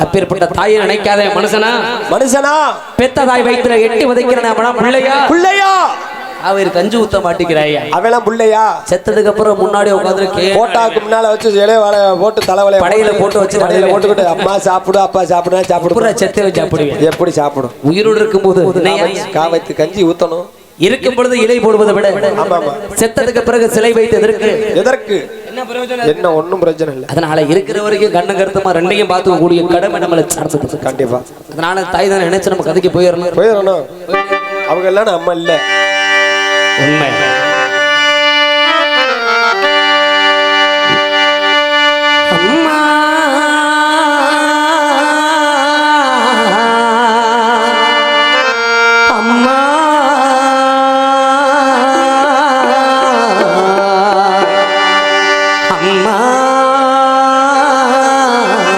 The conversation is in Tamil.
அப்பேற்பட்ட தாயை நினைக்காத மனுஷனா பெத்த தாய் வயிற்றுல எட்டி உதைக்கிறேன் பிள்ளையா அவர் கஞ்சி ஊத்த மாட்டேங்கிறாயா அவெல்லாம் புள்ளையா செத்ததுக்கு அப்புறம் முன்னாடி உட்காந்து போட்டாக்கு முன்னால வச்சு போட்டு தலைவலை படையில போட்டு வச்சு படையில போட்டுக்கிட்டு அம்மா சாப்பிடு அப்பா சாப்பிடு செத்த வச்சு சாப்பிடுவேன் எப்படி சாப்பிடும் உயிரோடு இருக்கும்போது காவைத்து கஞ்சி ஊத்தணும் இருக்கும் பொழுது இலை போடுவதை விட செத்ததுக்கு பிறகு சிலை வைத்து எதற்கு என்ன ஒண்ணும் பிரச்சனை இல்லை. அதனால இருக்கிற வரைக்கும் கண்ண கருத்துமா ரெண்டையும் பார்த்து கூடிய கடமை நம்மளை சார்ந்தது. கண்டிப்பா. அதனால தாய் தான் நினைச்சு நம்ம கதைக்கு போயிடணும் அவங்க எல்லாம் நம்ம இல்ல உண்மை